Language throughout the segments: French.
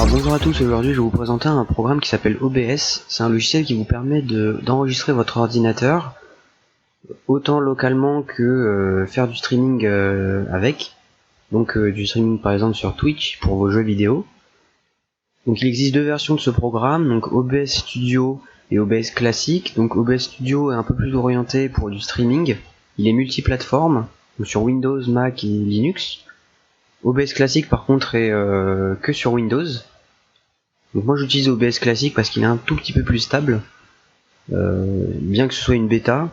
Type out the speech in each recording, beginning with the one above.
Alors bonjour à tous, aujourd'hui je vais vous présenter un programme qui s'appelle OBS. C'est un logiciel qui vous permet d'enregistrer votre ordinateur autant localement que faire du streaming avec. Donc du streaming par exemple sur Twitch pour vos jeux vidéo. Donc il existe deux versions de ce programme, donc OBS Studio et OBS classique. Donc OBS Studio est un peu plus orienté pour du streaming. Il est multiplateforme, donc sur Windows, Mac et Linux. OBS classique par contre est que sur Windows. Donc moi j'utilise OBS classique parce qu'il est un tout petit peu plus stable, bien que ce soit une bêta.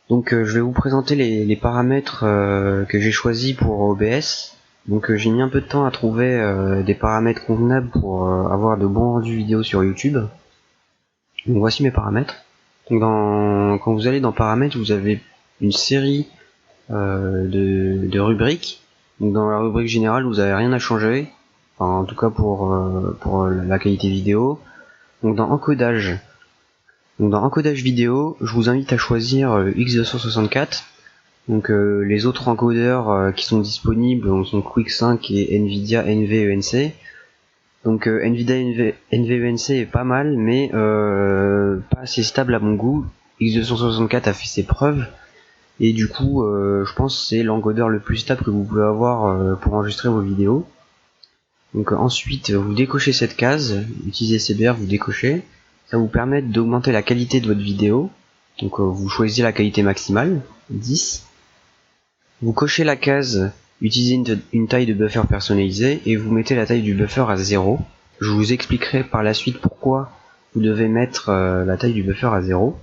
Donc je vais vous présenter les paramètres que j'ai choisis pour OBS. Donc j'ai mis un peu de temps à trouver des paramètres convenables pour avoir de bons rendus vidéo sur YouTube. Donc voici mes paramètres. Donc quand vous allez dans paramètres, vous avez une série de rubriques. Donc dans la rubrique générale, vous n'avez rien à changer. Enfin, en tout cas pour la qualité vidéo. Donc dans encodage vidéo, je vous invite à choisir X264. Donc les autres encodeurs qui sont disponibles sont Quick5 et Nvidia NVENC. Donc Nvidia NVENC est pas mal, mais pas assez stable à mon goût. X264 a fait ses preuves. Et du coup, je pense que c'est l'encodeur le plus stable que vous pouvez avoir pour enregistrer vos vidéos. Donc ensuite, vous décochez cette case, utilisez CBR, vous décochez. Ça vous permet d'augmenter la qualité de votre vidéo. Donc vous choisissez la qualité maximale, 10. Vous cochez la case, utilisez une taille de buffer personnalisée et vous mettez la taille du buffer à 0. Je vous expliquerai par la suite pourquoi vous devez mettre la taille du buffer à 0.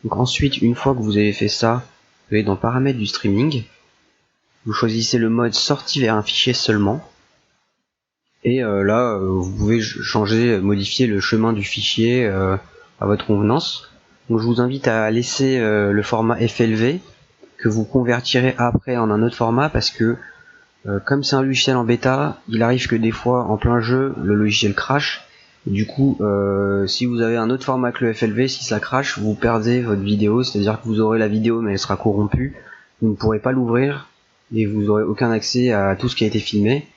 Donc ensuite, une fois que vous avez fait ça, vous allez dans paramètres du streaming. Vous choisissez le mode sortie vers un fichier seulement. Et là, vous pouvez modifier le chemin du fichier à votre convenance. Donc je vous invite à laisser le format FLV que vous convertirez après en un autre format parce que comme c'est un logiciel en bêta, il arrive que des fois en plein jeu le logiciel crache. Et du coup, si vous avez un autre format que le FLV, si ça crache, vous perdez votre vidéo, c'est-à-dire que vous aurez la vidéo mais elle sera corrompue, vous ne pourrez pas l'ouvrir et vous n'aurez aucun accès à tout ce qui a été filmé.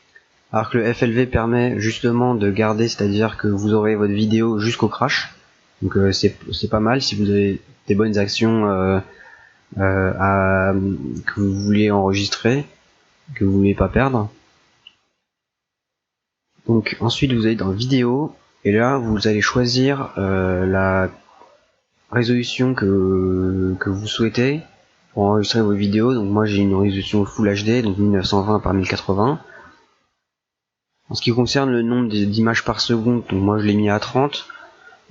Alors que le FLV permet justement de garder, c'est-à-dire que vous aurez votre vidéo jusqu'au crash. Donc c'est pas mal si vous avez des bonnes actions que vous voulez enregistrer, que vous voulez pas perdre. Donc ensuite vous allez dans vidéo et là vous allez choisir la résolution que vous souhaitez pour enregistrer vos vidéos. Donc moi j'ai une résolution Full HD, donc 1920 par 1080. En ce qui concerne le nombre d'images par seconde, donc moi je l'ai mis à 30.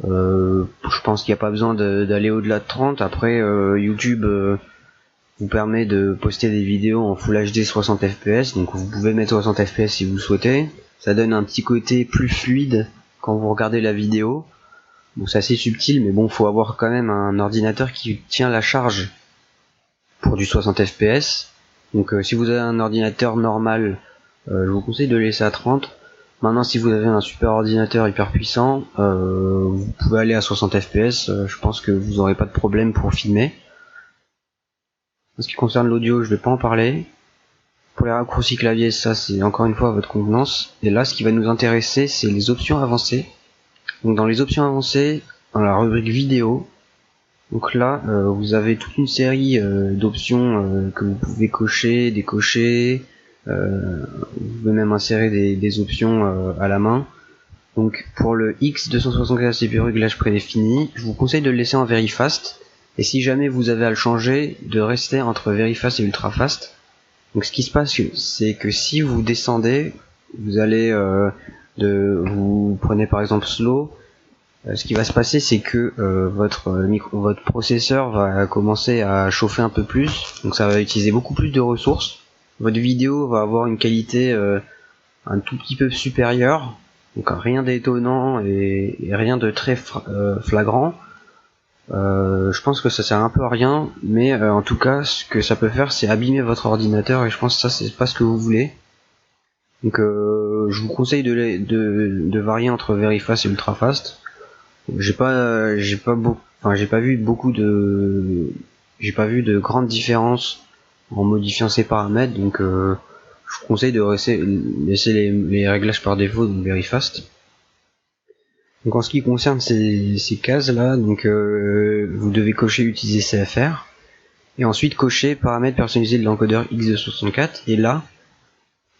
Je pense qu'il n'y a pas besoin d'aller au-delà de 30. Après YouTube vous permet de poster des vidéos en Full HD 60 fps, donc vous pouvez mettre 60 fps si vous le souhaitez. Ça donne un petit côté plus fluide quand vous regardez la vidéo. Bon, c'est assez subtil, mais bon, faut avoir quand même un ordinateur qui tient la charge pour du 60 fps. Donc si vous avez un ordinateur normal, je vous conseille de laisser à 30. Maintenant si vous avez un super ordinateur hyper puissant, vous pouvez aller à 60 fps, je pense que vous n'aurez pas de problème pour filmer. En ce qui concerne l'audio, je vais pas en parler. Pour les raccourcis clavier, ça c'est encore une fois à votre convenance. Et là ce qui va nous intéresser c'est les options avancées. Donc dans les options avancées, dans la rubrique vidéo, donc là vous avez toute une série d'options que vous pouvez cocher, décocher. Vous pouvez même insérer des options à la main. Donc pour le X264 CPU réglage prédéfini, je vous conseille de le laisser en very fast. Et si jamais vous avez à le changer, de rester entre very fast et ultra fast. Donc ce qui se passe, c'est que si vous descendez, vous allez vous prenez par exemple slow. Ce qui va se passer, c'est que votre processeur va commencer à chauffer un peu plus. Donc ça va utiliser beaucoup plus de ressources. Votre vidéo va avoir une qualité un tout petit peu supérieure, donc rien d'étonnant et rien de très flagrant. Je pense que ça sert un peu à rien, mais en tout cas ce que ça peut faire c'est abîmer votre ordinateur et je pense que ça c'est pas ce que vous voulez. Donc je vous conseille de varier entre very fast et ultra fast. J'ai pas vu de grandes différences en modifiant ces paramètres, donc je vous conseille de laisser les réglages par défaut, donc very fast. Donc en ce qui concerne ces cases là, donc vous devez cocher utiliser CFR et ensuite cocher paramètres personnalisés de l'encodeur X264 et là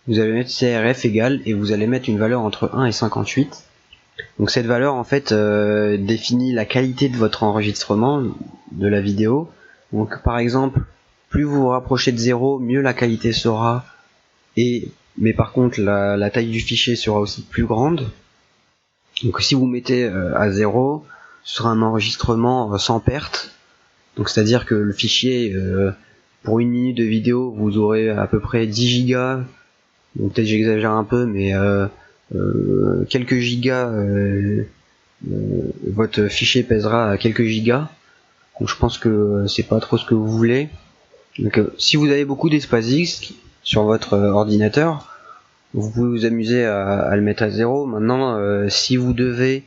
vous allez mettre CRF égale et vous allez mettre une valeur entre 1 et 58. Donc cette valeur en fait définit la qualité de votre enregistrement de la vidéo. Donc par exemple, plus vous vous rapprochez de 0, mieux la qualité sera, mais par contre la taille du fichier sera aussi plus grande. Donc si vous mettez à 0, ce sera un enregistrement sans perte. Donc c'est à dire que le fichier pour une minute de vidéo vous aurez à peu près 10 gigas. Donc peut-être j'exagère un peu, mais quelques gigas, votre fichier pèsera à quelques gigas. Donc je pense que c'est pas trop ce que vous voulez. Donc si vous avez beaucoup d'espace disque sur votre ordinateur, vous pouvez vous amuser à le mettre à 0. Maintenant, si vous devez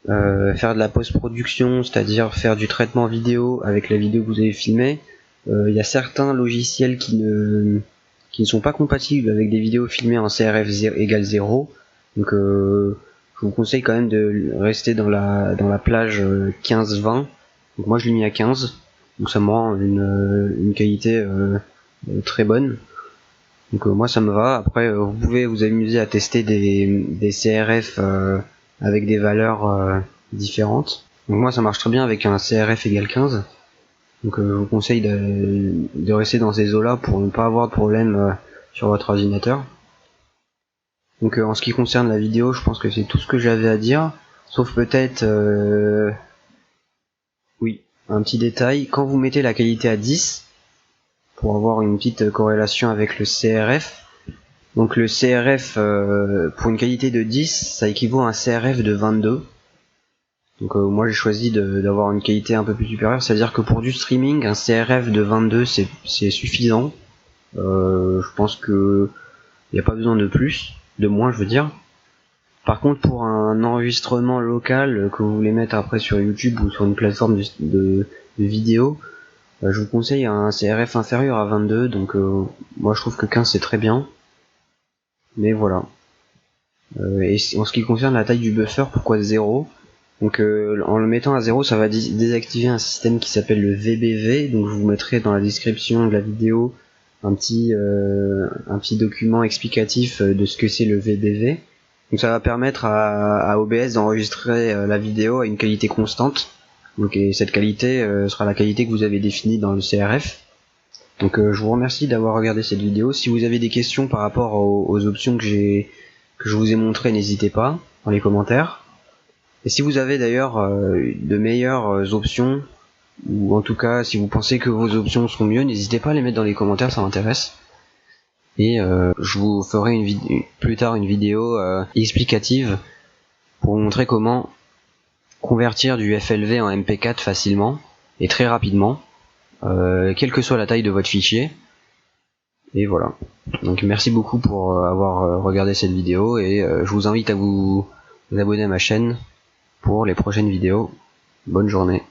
faire de la post-production, c'est-à-dire faire du traitement vidéo avec la vidéo que vous avez filmée, il y a certains logiciels qui ne sont pas compatibles avec des vidéos filmées en CRF égale 0. Donc je vous conseille quand même de rester dans la plage 15-20. Donc moi je l'ai mis à 15, donc ça me rend une qualité très bonne. Donc moi ça me va. Après vous pouvez vous amuser à tester des CRF avec des valeurs différentes. Donc moi ça marche très bien avec un CRF égale 15. Donc je vous conseille de rester dans ces eaux là pour ne pas avoir de problème sur votre ordinateur. Donc en ce qui concerne la vidéo, je pense que c'est tout ce que j'avais à dire. Sauf peut-être oui, un petit détail. Quand vous mettez la qualité à 10, pour avoir une petite corrélation avec le CRF. Donc le CRF pour une qualité de 10, ça équivaut à un CRF de 22. Donc moi j'ai choisi d'avoir une qualité un peu plus supérieure, c'est-à-dire que pour du streaming, un CRF de 22 c'est suffisant. Je pense que il n'y a pas besoin de plus, de moins je veux dire. Par contre pour un enregistrement local que vous voulez mettre après sur YouTube ou sur une plateforme de vidéo, je vous conseille un CRF inférieur à 22, donc moi je trouve que 15 c'est très bien. Mais voilà. Et en ce qui concerne la taille du buffer, pourquoi 0 ? Donc en le mettant à 0, ça va désactiver un système qui s'appelle le VBV, donc je vous mettrai dans la description de la vidéo un petit document explicatif de ce que c'est le VBV. Donc ça va permettre à OBS d'enregistrer la vidéo à une qualité constante. Donc et cette qualité sera la qualité que vous avez définie dans le CRF. Donc je vous remercie d'avoir regardé cette vidéo. Si vous avez des questions par rapport aux options que je vous ai montrées, n'hésitez pas dans les commentaires. Et si vous avez d'ailleurs de meilleures options, ou en tout cas si vous pensez que vos options sont mieux, n'hésitez pas à les mettre dans les commentaires, ça m'intéresse. Et je vous ferai plus tard une vidéo explicative pour vous montrer comment convertir du FLV en MP4 facilement et très rapidement, quelle que soit la taille de votre fichier. Et voilà. Donc merci beaucoup pour avoir regardé cette vidéo et je vous invite à vous abonner à ma chaîne pour les prochaines vidéos. Bonne journée.